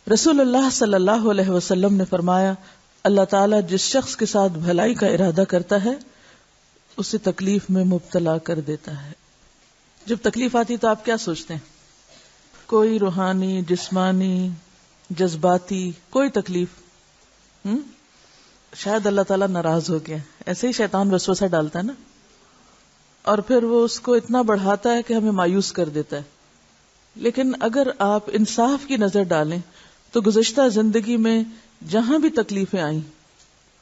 رسول اللہ صلی اللہ علیہ وسلم نے فرمایا، اللہ تعالیٰ جس شخص کے ساتھ بھلائی کا ارادہ کرتا ہے اسے تکلیف میں مبتلا کر دیتا ہے. جب تکلیف آتی تو آپ کیا سوچتے ہیں؟ کوئی روحانی، جسمانی، جذباتی کوئی تکلیف، شاید اللہ تعالیٰ ناراض ہو گیا. ایسے ہی شیطان وسوسہ ڈالتا ہے نا، اور پھر وہ اس کو اتنا بڑھاتا ہے کہ ہمیں مایوس کر دیتا ہے. لیکن اگر آپ انصاف کی نظر ڈالیں تو گزشتہ زندگی میں جہاں بھی تکلیفیں آئیں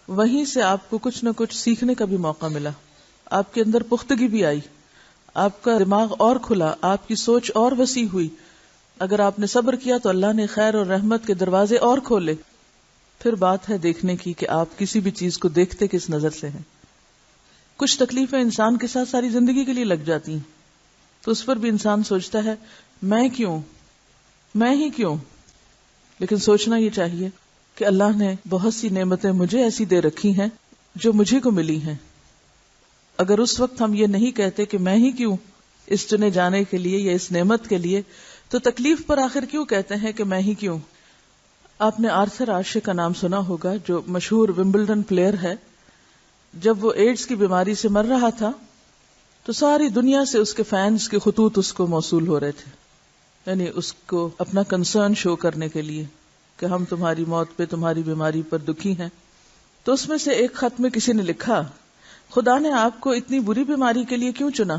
وہیں سے آپ کو کچھ نہ کچھ سیکھنے کا بھی موقع ملا، آپ کے اندر پختگی بھی آئی، آپ کا دماغ اور کھلا، آپ کی سوچ اور وسیع ہوئی. اگر آپ نے صبر کیا تو اللہ نے خیر اور رحمت کے دروازے اور کھولے. پھر بات ہے دیکھنے کی کہ آپ کسی بھی چیز کو دیکھتے کس نظر سے ہیں. کچھ تکلیفیں انسان کے ساتھ ساری زندگی کے لیے لگ جاتی ہیں تو اس پر بھی انسان سوچتا ہے میں ہی کیوں. لیکن سوچنا یہ چاہیے کہ اللہ نے بہت سی نعمتیں مجھے ایسی دے رکھی ہیں جو مجھے کو ملی ہیں. اگر اس وقت ہم یہ نہیں کہتے کہ میں ہی کیوں اس چنے جانے کے لیے یا اس نعمت کے لیے، تو تکلیف پر آخر کیوں کہتے ہیں کہ میں ہی کیوں. آپ نے آرتھر آشے کا نام سنا ہوگا، جو مشہور ومبلڈن پلیئر ہے. جب وہ ایڈز کی بیماری سے مر رہا تھا تو ساری دنیا سے اس کے فینز کے خطوط اس کو موصول ہو رہے تھے، یعنی اس کو اپنا کنسرن شو کرنے کے لیے کہ ہم تمہاری موت پہ، تمہاری بیماری پر دکھی ہیں. تو اس میں سے ایک خط میں کسی نے لکھا، خدا نے آپ کو اتنی بری بیماری کے لیے کیوں چنا؟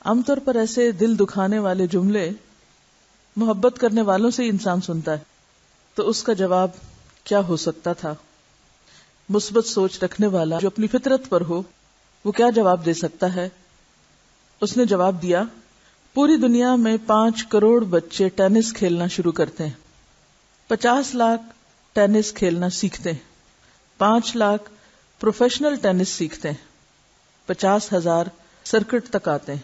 عام طور پر ایسے دل دکھانے والے جملے محبت کرنے والوں سے ہی انسان سنتا ہے. تو اس کا جواب کیا ہو سکتا تھا؟ مثبت سوچ رکھنے والا جو اپنی فطرت پر ہو وہ کیا جواب دے سکتا ہے؟ اس نے جواب دیا، پوری دنیا میں 5 کروڑ بچے ٹینس کھیلنا شروع کرتے ہیں، 50 لاکھ ٹینس کھیلنا سیکھتے ہیں، 5 لاکھ پروفیشنل ٹینس سیکھتے ہیں، 50,000 سرکٹ تک آتے ہیں،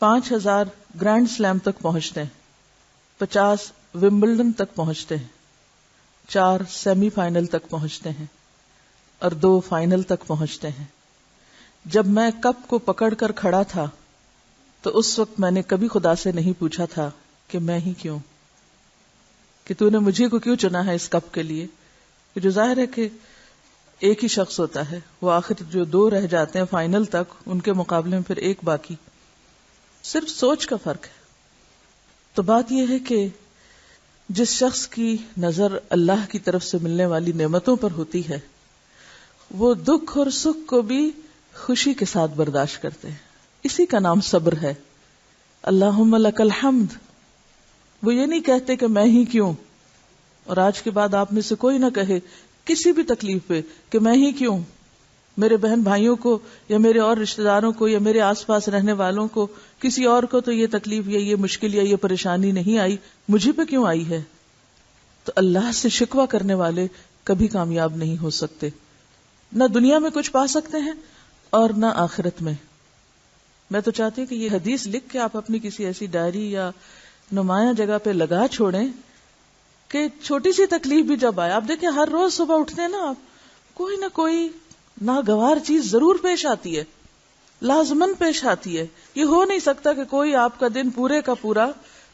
5,000 گرینڈ سلیم تک پہنچتے ہیں، 50 ومبلڈن تک پہنچتے ہیں، 4 سیمی فائنل تک پہنچتے ہیں اور 2 فائنل تک پہنچتے ہیں. جب میں کپ کو پکڑ کر کھڑا تھا تو اس وقت میں نے کبھی خدا سے نہیں پوچھا تھا کہ میں ہی کیوں، کہ تو نے مجھے کو کیوں چنا ہے اس کپ کے لیے. جو ظاہر ہے کہ ایک ہی شخص ہوتا ہے، وہ آخر جو 2 رہ جاتے ہیں فائنل تک، ان کے مقابلے میں پھر ایک باقی. صرف سوچ کا فرق ہے. تو بات یہ ہے کہ جس شخص کی نظر اللہ کی طرف سے ملنے والی نعمتوں پر ہوتی ہے وہ دکھ اور سکھ کو بھی خوشی کے ساتھ برداشت کرتے ہیں. اسی کا نام صبر ہے. اللہم لک الحمد. وہ یہ نہیں کہتے کہ میں ہی کیوں. اور آج کے بعد آپ میں سے کوئی نہ کہے کسی بھی تکلیف پہ کہ میں ہی کیوں. میرے بہن بھائیوں کو یا میرے اور رشتہ داروں کو یا میرے آس پاس رہنے والوں کو، کسی اور کو تو یہ تکلیف یا یہ مشکل یا یہ پریشانی نہیں آئی، مجھے پہ کیوں آئی ہے؟ تو اللہ سے شکوہ کرنے والے کبھی کامیاب نہیں ہو سکتے، نہ دنیا میں کچھ پا سکتے ہیں اور نہ آخرت میں. میں تو چاہتی ہوں کہ یہ حدیث لکھ کے آپ اپنی کسی ایسی ڈائری یا نمایاں جگہ پہ لگا چھوڑیں کہ چھوٹی سی تکلیف بھی جب آئے، آپ دیکھیں ہر روز صبح اٹھتے ہیں نا، آپ کوئی نہ کوئی ناگوار چیز ضرور پیش آتی ہے، لازمن پیش آتی ہے. یہ ہو نہیں سکتا کہ کوئی آپ کا دن پورے کا پورا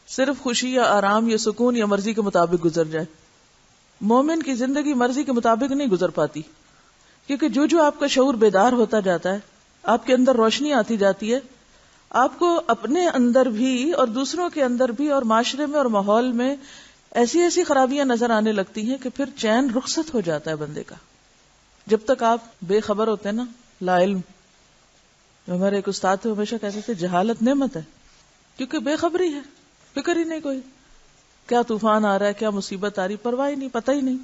صرف خوشی یا آرام یا سکون یا مرضی کے مطابق گزر جائے. مومن کی زندگی مرضی کے مطابق نہیں گزر پاتی، کیونکہ جو آپ کا شعور بیدار ہوتا جاتا ہے، آپ کے اندر روشنی آتی جاتی ہے، آپ کو اپنے اندر بھی اور دوسروں کے اندر بھی اور معاشرے میں اور ماحول میں ایسی ایسی خرابیاں نظر آنے لگتی ہیں کہ پھر چین رخصت ہو جاتا ہے بندے کا. جب تک آپ بے خبر ہوتے ہیں نا، لا علم. ہمارے ایک استاد تھے، ہمیشہ کہتے تھے جہالت نعمت ہے، کیونکہ بے خبری ہے، فکر ہی نہیں کوئی، کیا طوفان آ رہا ہے، کیا مصیبت آ رہی، پرواہ ہی نہیں، پتہ ہی نہیں.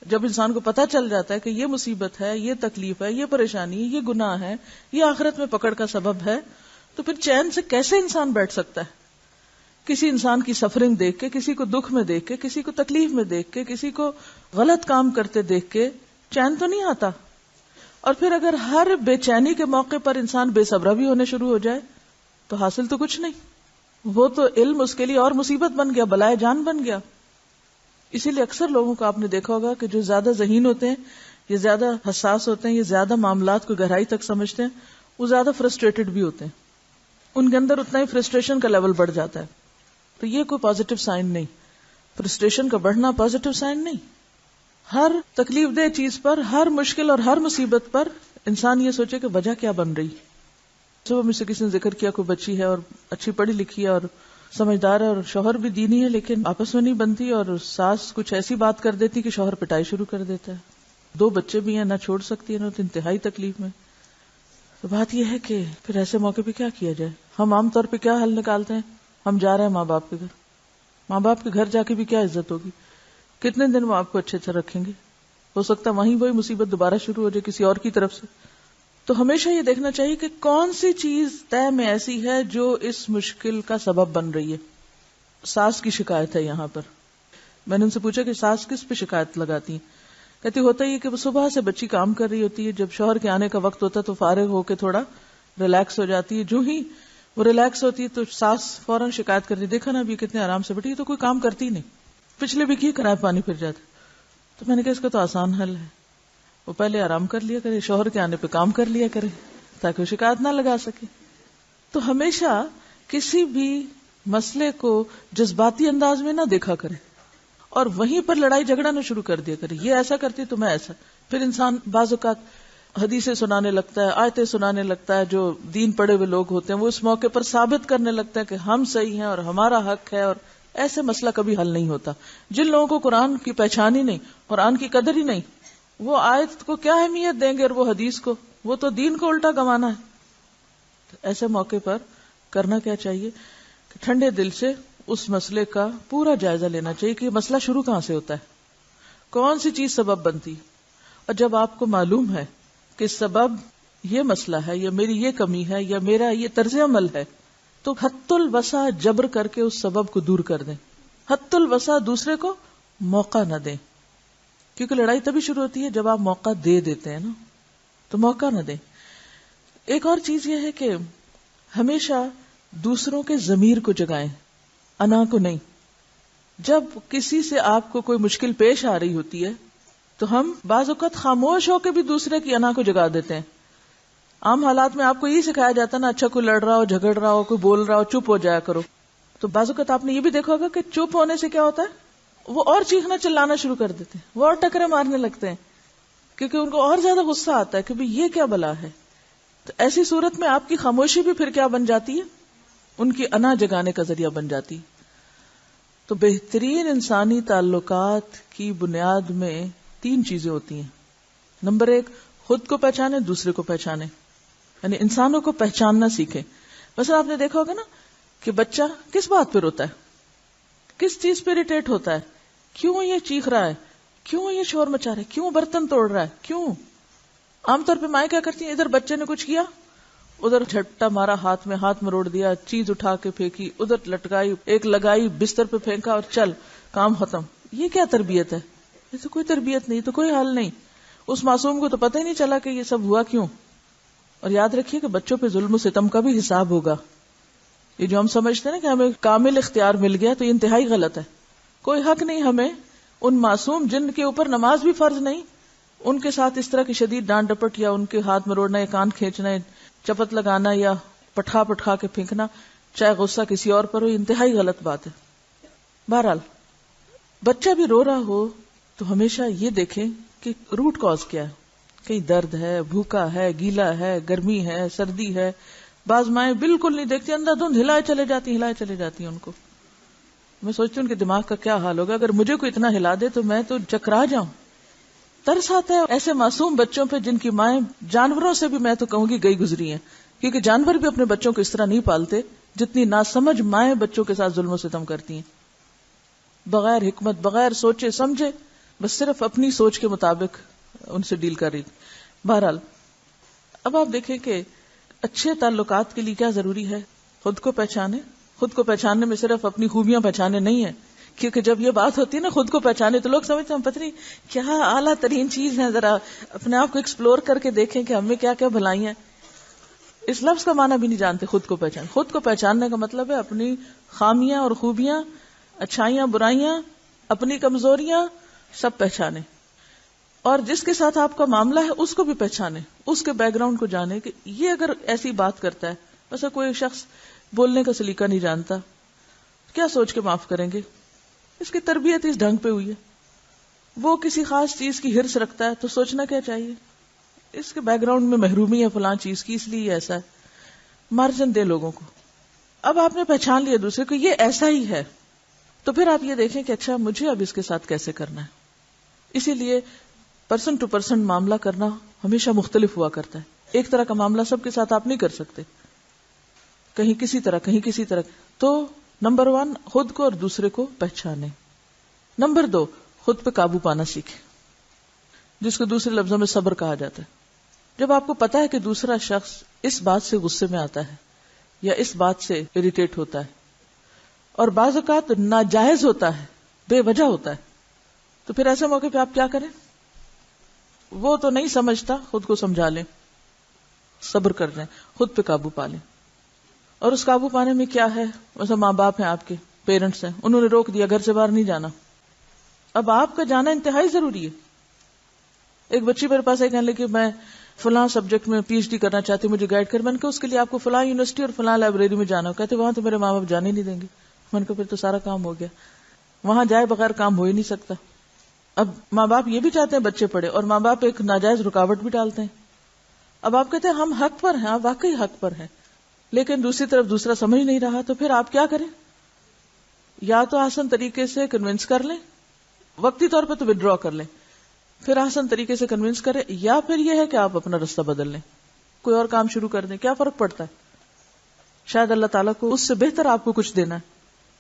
جب انسان کو پتہ چل جاتا ہے کہ یہ مصیبت ہے، یہ تکلیف ہے، یہ پریشانی، یہ گناہ ہے، یہ آخرت میں پکڑ کا سبب ہے، تو پھر چین سے کیسے انسان بیٹھ سکتا ہے؟ کسی انسان کی سفرنگ دیکھ کے، کسی کو دکھ میں دیکھ کے، کسی کو تکلیف میں دیکھ کے، کسی کو غلط کام کرتے دیکھ کے چین تو نہیں آتا. اور پھر اگر ہر بے چینی کے موقع پر انسان بے صبرا بھی ہونے شروع ہو جائے تو حاصل تو کچھ نہیں. وہ تو علم اس کے لیے اور مصیبت بن گیا، بلائے جان بن گیا. اسی لیے اکثر لوگوں کو آپ نے دیکھا ہوگا کہ جو زیادہ ذہین ہوتے ہیں، یہ زیادہ حساس ہوتے ہیں، یہ زیادہ معاملات کو گہرائی تک سمجھتے ہیں، وہ زیادہ فرسٹریٹڈ بھی ہوتے ہیں. ان کے اندر اتنا ہی فرسٹریشن کا لیول بڑھ جاتا ہے. تو یہ کوئی پازیٹو سائن نہیں. فرسٹریشن کا بڑھنا پازیٹیو سائن نہیں. ہر تکلیف دہ چیز پر، ہر مشکل اور ہر مصیبت پر انسان یہ سوچے کہ وجہ کیا بن رہی. صبح مجھ سے کسی نے ذکر کیا کوئی بچی ہے اور اچھی پڑھی لکھی ہے اور سمجھدار ہے اور شوہر بھی دینی ہے، لیکن آپس میں نہیں بنتی اور ساس کچھ ایسی بات کر دیتی کہ شوہر پٹائی شروع کر دیتا ہے. 2 بچے بھی ہیں، نہ چھوڑ سکتی ہے، نہ تو انتہائی تکلیف میں. تو بات یہ ہے کہ پھر ایسے موقع پہ کیا کیا جائے. ہم عام طور پہ کیا حل نکالتے ہیں؟ ہم جا رہے ہیں ماں باپ کے گھر. ماں باپ کے گھر جا کے بھی کیا عزت ہوگی؟ کتنے دن وہ آپ کو اچھے سے رکھیں گے؟ ہو سکتا ہے وہیں وہی مصیبت دوبارہ شروع ہو جائے کسی اور کی طرف سے. تو ہمیشہ یہ دیکھنا چاہیے کہ کون سی چیز طے میں ایسی ہے جو اس مشکل کا سبب بن رہی ہے. ساس کی شکایت ہے یہاں پر. میں نے ان سے پوچھا کہ ساس کس پہ شکایت لگاتی ہیں؟ کہتی ہوتا ہی ہے کہ وہ صبح سے بچی کام کر رہی ہوتی ہے، جب شوہر کے آنے کا وقت ہوتا ہے تو فارغ ہو کے تھوڑا ریلیکس ہو جاتی ہے. جو ہی وہ ریلیکس ہوتی ہے تو ساس فوراً شکایت کرتی، دیکھا نا ابھی کتنے آرام سے بیٹھی، تو کوئی کام کرتی نہیں، پچھلے بھی کی کرائے پانی پھر جاتے. تو میں نے کہا اس کا تو آسان حل ہے، وہ پہلے آرام کر لیا کرے، شوہر کے آنے پہ کام کر لیا کرے تاکہ وہ شکایت نہ لگا سکے. تو ہمیشہ کسی بھی مسئلے کو جذباتی انداز میں نہ دیکھا کرے اور وہیں پر لڑائی جھگڑا نہ شروع کر دیا کرے. یہ ایسا کرتی تو میں ایسا. پھر انسان بعض اوقات حدیثیں سنانے لگتا ہے، آیتیں سنانے لگتا ہے. جو دین پڑھے ہوئے لوگ ہوتے ہیں وہ اس موقع پر ثابت کرنے لگتا ہے کہ ہم صحیح ہیں اور ہمارا حق ہے، اور ایسے مسئلہ کبھی حل نہیں ہوتا. جن لوگوں کو قرآن کی پہچان ہی نہیں، قرآن کی قدر ہی نہیں، وہ آیت کو کیا اہمیت دیں گے اور وہ حدیث کو؟ وہ تو دین کو الٹا گمانا ہے. تو ایسے موقع پر کرنا کیا چاہیے کہ ٹھنڈے دل سے اس مسئلے کا پورا جائزہ لینا چاہیے کہ یہ مسئلہ شروع کہاں سے ہوتا ہے، کون سی چیز سبب بنتی. اور جب آپ کو معلوم ہے کہ سبب یہ مسئلہ ہے یا میری یہ کمی ہے یا میرا یہ طرز عمل ہے، تو حد الوسع جبر کر کے اس سبب کو دور کر دیں. حد الوسع دوسرے کو موقع نہ دیں، کیونکہ لڑائی تبھی شروع ہوتی ہے جب آپ موقع دے دیتے ہیں نا، تو موقع نہ دیں. ایک اور چیز یہ ہے کہ ہمیشہ دوسروں کے ضمیر کو جگائیں، انا کو نہیں. جب کسی سے آپ کو کوئی مشکل پیش آ رہی ہوتی ہے تو ہم بعض اوقات خاموش ہو کے بھی دوسرے کی انا کو جگا دیتے ہیں. عام حالات میں آپ کو یہ سکھایا جاتا ہے نا، اچھا کوئی لڑ رہا ہو، جھگڑ رہا ہو، کوئی بول رہا ہو، چپ ہو جایا کرو. تو بعض اوقات آپ نے یہ بھی دیکھا ہوگا کہ چپ ہونے سے کیا ہوتا ہے، وہ اور چیخنا چلانا شروع کر دیتے ہیں، وہ اور ٹکرے مارنے لگتے ہیں، کیونکہ ان کو اور زیادہ غصہ آتا ہے کہ بھئی یہ کیا بلا ہے. تو ایسی صورت میں آپ کی خاموشی بھی پھر کیا بن جاتی ہے، ان کی انا جگانے کا ذریعہ بن جاتی. تو بہترین انسانی تعلقات کی بنیاد میں 3 چیزیں ہوتی ہیں. نمبر 1، خود کو پہچانے، دوسرے کو پہچانے، یعنی انسانوں کو پہچاننا سیکھیں. مثلا آپ نے دیکھا ہوگا نا کہ بچہ کس بات پہ روتا ہے، کس چیز پہ اریٹیٹ ہوتا ہے، کیوں یہ چیخ رہا ہے، کیوں یہ شور مچا رہا ہے، کیوں برتن توڑ رہا ہے، کیوں. عام طور پہ مائیں کیا کرتی ہیں، ادھر بچے نے کچھ کیا، ادھر جھٹا مارا، ہاتھ میں مروڑ دیا، چیز اٹھا کے پھینکی، ادھر لٹکائی، ایک لگائی، بستر پہ پھینکا اور چل کام ختم. یہ کیا تربیت ہے؟ یہ تو کوئی تربیت نہیں، تو کوئی حل نہیں. اس معصوم کو تو پتہ ہی نہیں چلا کہ یہ سب ہوا کیوں. اور یاد رکھیے کہ بچوں پہ ظلم و ستم کا بھی حساب ہوگا. یہ جو ہم سمجھتے ہیں نا کہ ہمیں کامل اختیار مل گیا، تو یہ انتہائی غلط ہے. کوئی حق نہیں ہمیں ان معصوم جن کے اوپر نماز بھی فرض نہیں، ان کے ساتھ اس طرح کی شدید ڈانٹ ڈپٹ یا ان کے ہاتھ مروڑنا یا کان کھینچنا، چپت لگانا یا پٹھا کے پھینکنا، چاہے غصہ کسی اور پر ہو، انتہائی غلط بات ہے. بہرحال بچہ بھی رو رہا ہو تو ہمیشہ یہ دیکھیں کہ روٹ کاز کیا ہے. کہیں درد ہے، بھوکا ہے، گیلا ہے، گرمی ہے، سردی ہے. بعض مائیں بالکل نہیں دیکھتی، اندھا دھند ہلائے چلے جاتی ہیں ان کو. میں سوچتی ہوں ان کے دماغ کا کیا حال ہوگا، اگر مجھے کوئی اتنا ہلا دے تو میں تو چکرا جاؤں. ترس آتا ہے ایسے معصوم بچوں پہ جن کی مائیں جانوروں سے بھی میں تو کہوں گی گئی گزری ہیں، کیونکہ جانور بھی اپنے بچوں کو اس طرح نہیں پالتے جتنی ناسمجھ مائیں بچوں کے ساتھ ظلم و ستم کرتی ہیں، بغیر حکمت، بغیر سوچے سمجھے، بس صرف اپنی سوچ کے مطابق ان سے ڈیل کر رہی. بہرحال اب آپ دیکھیں کہ اچھے تعلقات کے لیے کیا ضروری ہے، خود کو پہچانے. خود کو پہچاننے میں صرف اپنی خوبیاں پہچانے نہیں ہے، کیونکہ جب یہ بات ہوتی ہے نا خود کو پہچانے تو لوگ سمجھتے ہیں ہم پتہ نہیں کیا اعلیٰ ترین چیز ہے، ذرا اپنے آپ کو ایکسپلور کر کے دیکھیں کہ ہمیں کیا کیا بھلائی ہیں. اس لفظ کا معنی بھی نہیں جانتے خود کو پہچان. خود کو پہچاننے کا مطلب ہے اپنی خامیاں اور خوبیاں، اچھائیاں برائیاں، اپنی کمزوریاں سب پہچانے، اور جس کے ساتھ آپ کا معاملہ ہے اس کو بھی پہچانے، اس کے بیک گراؤنڈ کو جانے کہ یہ اگر ایسی بات کرتا ہے، ویسے کوئی شخص بولنے کا سلیقہ نہیں جانتا، کیا سوچ کے معاف کریں گے، اس کی تربیت اس ڈھنگ پہ ہوئی ہے. وہ کسی خاص چیز کی ہرس رکھتا ہے تو سوچنا کیا چاہیے, اس کے بیک گراؤنڈ میں محرومی ہے فلاں چیز کی, اس لیے ایسا ہے. مارجن دے لوگوں کو. اب آپ نے پہچان لیا دوسرے کو یہ ایسا ہی ہے, تو پھر آپ یہ دیکھیں کہ اچھا مجھے اب اس کے ساتھ کیسے کرنا ہے. اسی لیے پرسن ٹو پرسن معاملہ کرنا ہمیشہ مختلف ہوا کرتا ہے. ایک طرح کا معاملہ سب کے ساتھ آپ نہیں کر سکتے, کہیں کسی طرح کہیں کسی طرح. تو نمبر 1 خود کو اور دوسرے کو پہچانے. نمبر 2 خود پہ قابو پانا سیکھیں, جس کو دوسرے لفظوں میں صبر کہا جاتا ہے. جب آپ کو پتا ہے کہ دوسرا شخص اس بات سے غصے میں آتا ہے یا اس بات سے اریٹیٹ ہوتا ہے اور بعض اوقات ناجائز ہوتا ہے, بے وجہ ہوتا ہے, تو پھر ایسے موقع پہ آپ کیا کریں؟ وہ تو نہیں سمجھتا, خود کو سمجھا لیں, صبر کر دیں, خود پہ قابو پا لیں. اور اس قابو پانے میں کیا ہے؟ مثلا ماں باپ ہیں, آپ کے پیرنٹس ہیں, انہوں نے روک دیا گھر سے باہر نہیں جانا. اب آپ کا جانا انتہائی ضروری ہے. ایک بچی میرے پاس کہنے لگی میں فلاں سبجیکٹ میں پی ایچ ڈی کرنا چاہتی ہوں, مجھے گائیڈ کر. میں نے کہا اس کے لیے آپ کو فلاں یونیورسٹی اور فلاں لائبریری میں جانا ہو. کہتے وہاں تو میرے ماں باپ جانے نہیں دیں گے. میں نے کہا پھر تو سارا کام ہو گیا, وہاں جائے بغیر کام ہو ہی نہیں سکتا. اب ماں باپ یہ بھی چاہتے ہیں بچے پڑھے, اور ماں باپ ایک ناجائز رکاوٹ بھی ڈالتے ہیں. اب آپ کہتے ہیں ہم حق پر ہیں, آپ واقعی حق پر ہیں, لیکن دوسری طرف دوسرا سمجھ نہیں رہا, تو پھر آپ کیا کریں؟ یا تو آسان طریقے سے کنونس کر لیں, وقتی طور پر تو ودڈرا کر لیں, پھر آسان طریقے سے کنونس کریں, یا پھر یہ ہے کہ آپ اپنا رستہ بدل لیں, کوئی اور کام شروع کر دیں. کیا فرق پڑتا ہے؟ شاید اللہ تعالیٰ کو اس سے بہتر آپ کو کچھ دینا ہے.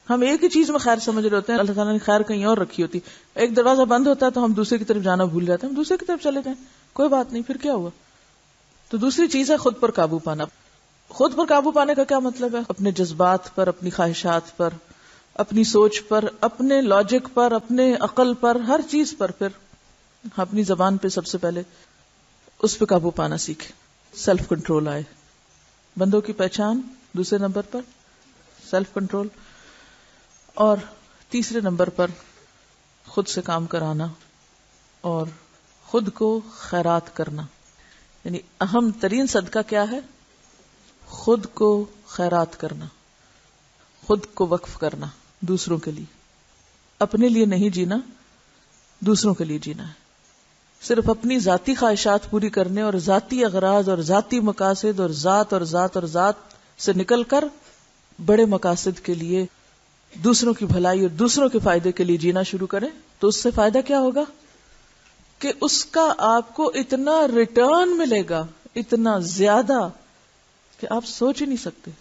ہم ایک ہی چیز میں خیر سمجھ رہے ہوتے ہیں, اللہ تعالیٰ نے خیر کہیں اور رکھی ہوتی. ایک دروازہ بند ہوتا ہے تو ہم دوسرے کی طرف جانا بھول جاتے ہیں, ہم دوسرے کی طرف چلے جائیں, کوئی بات نہیں, پھر کیا ہوا. تو دوسری چیز ہے خود پر قابو پانا. خود پر قابو پانے کا کیا مطلب ہے؟ اپنے جذبات پر, اپنی خواہشات پر, اپنی سوچ پر, اپنے لاجک پر, اپنے عقل پر, ہر چیز پر. پھر اپنی زبان پہ سب سے پہلے اس پہ قابو پانا سیکھے, سیلف کنٹرول آئے. بندوں کی پہچان دوسرے نمبر پر سیلف کنٹرول, اور تیسرے نمبر پر خود سے کام کرانا اور خود کو خیرات کرنا. یعنی اہم ترین صدقہ کیا ہے؟ خود کو خیرات کرنا, خود کو وقف کرنا دوسروں کے لیے. اپنے لیے نہیں جینا, دوسروں کے لیے جینا ہے. صرف اپنی ذاتی خواہشات پوری کرنے اور ذاتی اغراض اور ذاتی مقاصد اور ذات اور ذات اور ذات سے نکل کر بڑے مقاصد کے لیے, دوسروں کی بھلائی اور دوسروں کے فائدے کے لیے جینا شروع کریں, تو اس سے فائدہ کیا ہوگا کہ اس کا آپ کو اتنا ریٹرن ملے گا, اتنا زیادہ کہ آپ سوچ ہی نہیں سکتے.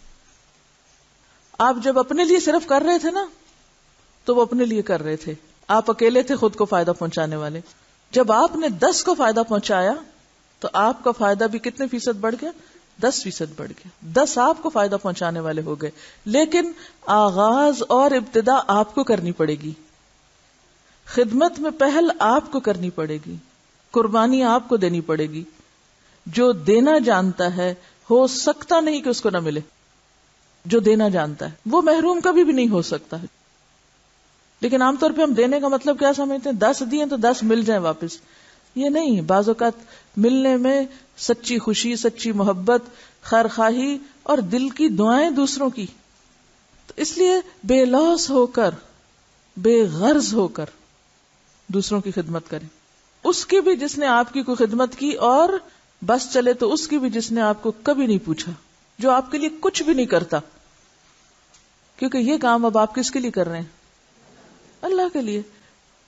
آپ جب اپنے لیے صرف کر رہے تھے نا, تو وہ اپنے لیے کر رہے تھے, آپ اکیلے تھے خود کو فائدہ پہنچانے والے. جب آپ نے 10 کو فائدہ پہنچایا تو آپ کا فائدہ بھی کتنے فیصد بڑھ گیا؟ 10% بڑھ گیا. 10 آپ کو فائدہ پہنچانے والے ہو گئے. لیکن آغاز اور ابتدا آپ کو کرنی پڑے گی, خدمت میں پہل آپ کو کرنی پڑے گی, قربانی آپ کو دینی پڑے گی. جو دینا جانتا ہے ہو سکتا نہیں کہ اس کو نہ ملے. جو دینا جانتا ہے وہ محروم کبھی بھی نہیں ہو سکتا. لیکن عام طور پہ ہم دینے کا مطلب کیا سمجھتے ہیں؟ 10 دیے تو 10 مل جائیں واپس. یہ نہیں. بعض اوقات ملنے میں سچی خوشی, سچی محبت, خیر خواہی اور دل کی دعائیں دوسروں کی. تو اس لیے بے لوث ہو کر, بے غرض ہو کر دوسروں کی خدمت کریں. اس کی بھی جس نے آپ کی کوئی خدمت کی, اور بس چلے تو اس کی بھی جس نے آپ کو کبھی نہیں پوچھا, جو آپ کے لیے کچھ بھی نہیں کرتا. کیونکہ یہ کام اب آپ کس کے لیے کر رہے ہیں؟ اللہ کے لیے.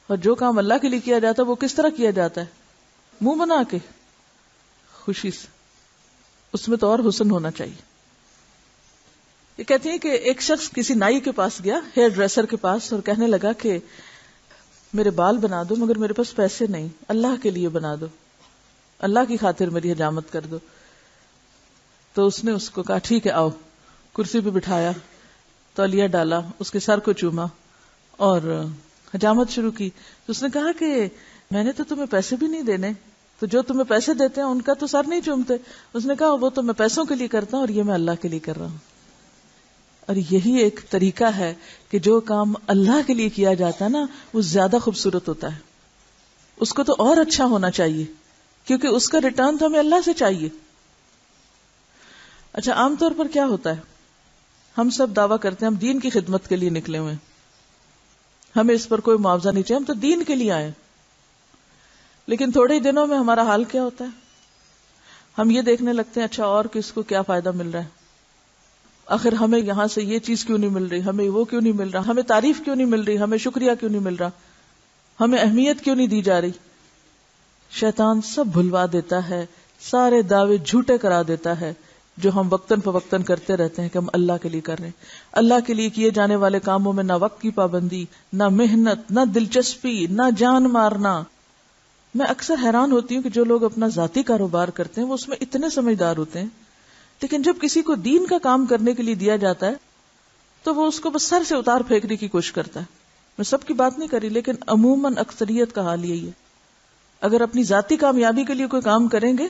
اور جو کام اللہ کے لیے کیا جاتا ہے وہ کس طرح کیا جاتا ہے؟ منہ بنا کے, خوشی سے. اس میں تو اور حسن ہونا چاہیے. یہ کہتی ہیں کہ ایک شخص کسی نائی کے پاس گیا, ہیئر ڈریسر کے پاس, اور کہنے لگا کہ میرے بال بنا دو مگر میرے پاس پیسے نہیں, اللہ کے لیے بنا دو, اللہ کی خاطر میری حجامت کر دو. تو اس نے اس کو کہا ٹھیک ہے آؤ. کرسی پہ بٹھایا, تولیہ ڈالا, اس کے سر کو چوما اور حجامت شروع کی. تو اس نے کہا کہ میں نے تو تمہیں پیسے بھی نہیں دینے, تو جو تمہیں پیسے دیتے ہیں ان کا تو سر نہیں چومتے. اس نے کہا وہ تو میں پیسوں کے لیے کرتا ہوں اور یہ میں اللہ کے لیے کر رہا ہوں. اور یہی ایک طریقہ ہے کہ جو کام اللہ کے لیے کیا جاتا ہے نا, وہ زیادہ خوبصورت ہوتا ہے. اس کو تو اور اچھا ہونا چاہیے, کیونکہ اس کا ریٹرن تو ہمیں اللہ سے چاہیے. اچھا, عام طور پر کیا ہوتا ہے, ہم سب دعویٰ کرتے ہیں ہم دین کی خدمت کے لیے نکلے ہوئے ہیں, ہمیں اس پر کوئی معاوضہ نہیں چاہیے، ہم تو دین کے لیے آئے. لیکن تھوڑے ہی دنوں میں ہمارا حال کیا ہوتا ہے؟ ہم یہ دیکھنے لگتے ہیں اچھا اور کس کو کیا فائدہ مل رہا ہے، آخر ہمیں یہاں سے یہ چیز کیوں نہیں مل رہی، ہمیں وہ کیوں نہیں مل رہا، ہمیں تعریف کیوں نہیں مل رہی، ہمیں شکریہ کیوں نہیں مل رہا، ہمیں اہمیت کیوں نہیں دی جا رہی. شیطان سب بھلوا دیتا ہے، سارے دعوے جھوٹے کرا دیتا ہے جو ہم وقتاً فوقتاً کرتے رہتے ہیں کہ ہم اللہ کے لیے کر رہے ہیں. اللہ کے لیے کیے جانے والے کاموں میں نہ وقت کی پابندی، نہ محنت، نہ دلچسپی، نہ جان مارنا. میں اکثر حیران ہوتی ہوں کہ جو لوگ اپنا ذاتی کاروبار کرتے ہیں وہ اس میں اتنے سمجھدار ہوتے ہیں، لیکن جب کسی کو دین کا کام کرنے کے لیے دیا جاتا ہے تو وہ اس کو بس سر سے اتار پھینکنے کی کوشش کرتا ہے. میں سب کی بات نہیں کری، لیکن عموماً اکثریت کا حال یہی ہے. اگر اپنی ذاتی کامیابی کے لیے کوئی کام کریں گے،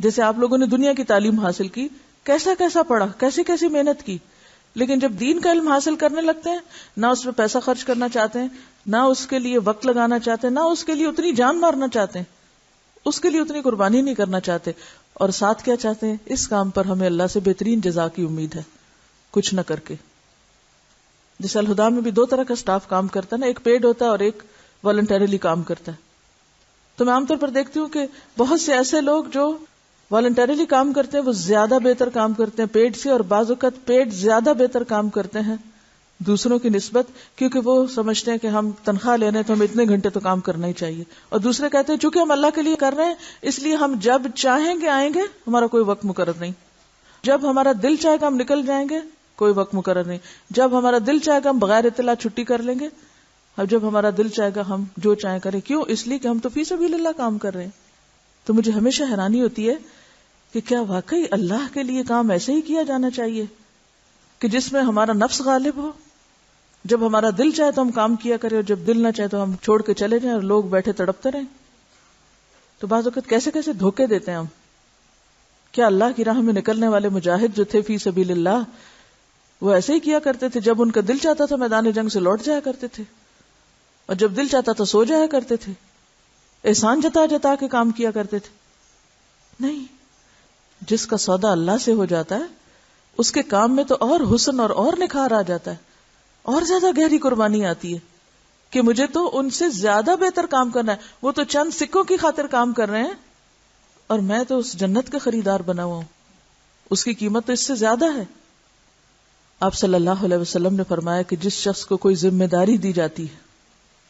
جیسے آپ لوگوں نے دنیا کی تعلیم حاصل کی، کیسا کیسا پڑھا، کیسی کیسی محنت کی، لیکن جب دین کا علم حاصل کرنے لگتے ہیں نہ اس پہ پیسہ خرچ کرنا چاہتے ہیں، نہ اس کے لیے وقت لگانا چاہتے ہیں، نہ اس کے لیے اتنی جان مارنا چاہتے ہیں، اس کے لیے اتنی قربانی نہیں کرنا چاہتے، اور ساتھ کیا چاہتے ہیں؟ اس کام پر ہمیں اللہ سے بہترین جزا کی امید ہے کچھ نہ کر کے. جیسے الہدا میں بھی 2 طرح کا سٹاف کام کرتا ہے نا، ایک پیڈ ہوتا ہے اور ایک والنٹریلی کام کرتا ہے. تو میں عام طور پر دیکھتی ہوں کہ بہت سے ایسے لوگ جو والنٹریلی کام کرتے ہیں وہ زیادہ بہتر کام کرتے ہیں پیڈ سے، اور بعض اوقات پیڈ زیادہ بہتر کام کرتے ہیں دوسروں کی نسبت، کیونکہ وہ سمجھتے ہیں کہ ہم تنخواہ لینے تو ہم اتنے گھنٹے تو کام کرنا ہی چاہیے. اور دوسرے کہتے ہیں چونکہ ہم اللہ کے لیے کر رہے ہیں اس لیے ہم جب چاہیں گے آئیں گے، ہمارا کوئی وقت مقرر نہیں، جب ہمارا دل چاہے گا ہم نکل جائیں گے، کوئی وقت مقرر نہیں، جب ہمارا دل چاہے گا ہم بغیر اطلاع چھٹی کر لیں گے، اور جب ہمارا دل چاہے گا ہم جو چاہیں کریں. کیوں؟ اس لیے کہ ہم تو فی سبیل اللہ کام کر رہے ہیں. تو مجھے ہمیشہ حیرانی ہوتی ہے کہ کیا واقعی اللہ کے لیے کام ایسے ہی کیا جانا چاہیے کہ جس میں ہمارا نفس غالب ہو، جب ہمارا دل چاہے تو ہم کام کیا کریں اور جب دل نہ چاہے تو ہم چھوڑ کے چلے جائیں اور لوگ بیٹھے تڑپتے رہیں. تو بعض اوقات کیسے کیسے دھوکے دیتے ہیں ہم. کیا اللہ کی راہ میں نکلنے والے مجاہد جو تھے فی سبیل اللہ وہ ایسے ہی کیا کرتے تھے؟ جب ان کا دل چاہتا تھا میدان جنگ سے لوٹ جایا کرتے تھے، اور جب دل چاہتا تھا سو جایا کرتے تھے، احسان جتا جتا کے کام کیا کرتے تھے. نہیں، جس کا سودا اللہ سے ہو جاتا ہے اس کے کام میں تو اور حسن اور نکھار آ جاتا ہے، اور زیادہ گہری قربانی آتی ہے کہ مجھے تو ان سے زیادہ بہتر کام کرنا ہے. وہ تو چند سکوں کی خاطر کام کر رہے ہیں اور میں تو اس جنت کا خریدار بنا ہوا ہوں، اس کی قیمت تو اس سے زیادہ ہے. آپ صلی اللہ علیہ وسلم نے فرمایا کہ جس شخص کو کوئی ذمہ داری دی جاتی ہے،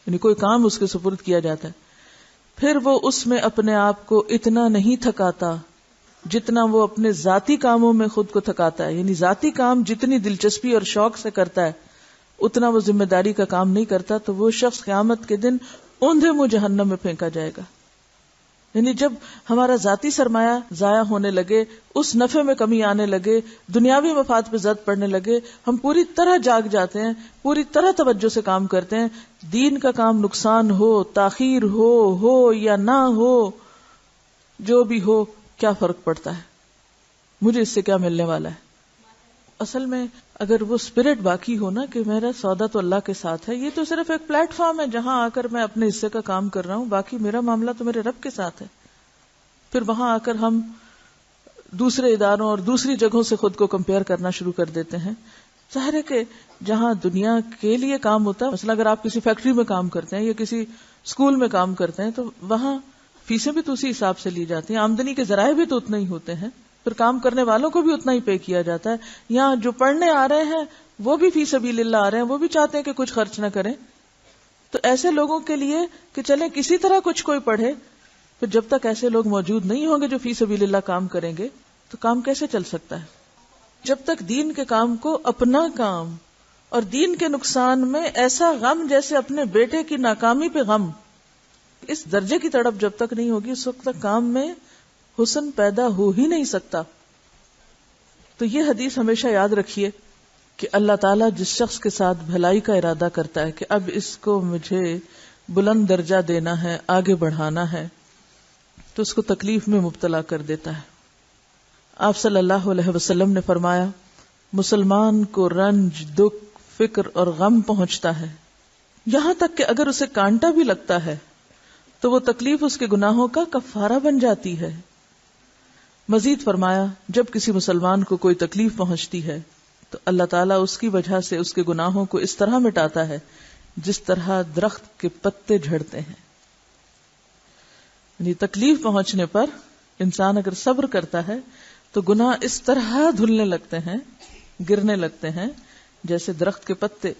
یعنی کوئی کام اس کے سپرد کیا جاتا ہے، پھر وہ اس میں اپنے آپ کو اتنا نہیں تھکاتا جتنا وہ اپنے ذاتی کاموں میں خود کو تھکاتا ہے. یعنی ذاتی کام جتنی دلچسپی اور شوق سے کرتا ہے اتنا وہ ذمہ داری کا کام نہیں کرتا، تو وہ شخص قیامت کے دن اوندھے منہ جہنم میں پھینکا جائے گا. یعنی جب ہمارا ذاتی سرمایہ ضائع ہونے لگے، اس نفع میں کمی آنے لگے، دنیاوی مفاد پہ زد پڑنے لگے، ہم پوری طرح جاگ جاتے ہیں، پوری طرح توجہ سے کام کرتے ہیں. دین کا کام نقصان ہو، تاخیر ہو یا نہ ہو، جو بھی ہو، کیا فرق پڑتا ہے؟ مجھے اس سے کیا ملنے والا ہے؟ اصل میں اگر وہ اسپرٹ باقی ہو نا کہ میرا سودا تو اللہ کے ساتھ ہے، یہ تو صرف ایک پلیٹ فارم ہے جہاں آ کر میں اپنے حصے کا کام کر رہا ہوں، باقی میرا معاملہ تو میرے رب کے ساتھ ہے. پھر وہاں آ کر ہم دوسرے اداروں اور دوسری جگہوں سے خود کو کمپیئر کرنا شروع کر دیتے ہیں. ظاہر ہے کہ جہاں دنیا کے لیے کام ہوتا ہے، مثلا اگر آپ کسی فیکٹری میں کام کرتے ہیں یا کسی اسکول میں کام کرتے ہیں تو وہاں فیسیں بھی تو اسی حساب سے لی جاتی ہیں، آمدنی کے ذرائع بھی تو اتنے ہی ہوتے ہیں، پھر کام کرنے والوں کو بھی اتنا ہی پے کیا جاتا ہے. یہاں جو پڑھنے آ رہے ہیں وہ بھی فی سبیل اللہ آ رہے ہیں، وہ بھی چاہتے ہیں کہ کچھ خرچ نہ کریں. تو ایسے لوگوں کے لیے کہ چلیں کسی طرح کچھ کوئی پڑھے، پھر جب تک ایسے لوگ موجود نہیں ہوں گے جو فی سبیل اللہ کام کریں گے تو کام کیسے چل سکتا ہے؟ جب تک دین کے کام کو اپنا کام اور دین کے نقصان میں ایسا غم جیسے اپنے بیٹے کی ناکامی پہ غم، اس درجے کی تڑپ جب تک نہیں ہوگی اس وقت تک کام میں حسن پیدا ہو ہی نہیں سکتا. تو یہ حدیث ہمیشہ یاد رکھیے کہ اللہ تعالیٰ جس شخص کے ساتھ بھلائی کا ارادہ کرتا ہے کہ اب اس کو مجھے بلند درجہ دینا ہے، آگے بڑھانا ہے، تو اس کو تکلیف میں مبتلا کر دیتا ہے. آپ صلی اللہ علیہ وسلم نے فرمایا، مسلمان کو رنج، دکھ، فکر اور غم پہنچتا ہے، یہاں تک کہ اگر اسے کانٹا بھی لگتا ہے تو وہ تکلیف اس کے گناہوں کا کفارہ بن جاتی ہے. مزید فرمایا، جب کسی مسلمان کو کوئی تکلیف پہنچتی ہے تو اللہ تعالیٰ اس کی وجہ سے اس کے گناہوں کو اس طرح مٹاتا ہے جس طرح درخت کے پتے جھڑتے ہیں. یعنی تکلیف پہنچنے پر انسان اگر صبر کرتا ہے تو گناہ اس طرح دھلنے لگتے ہیں، گرنے لگتے ہیں جیسے درخت کے پتے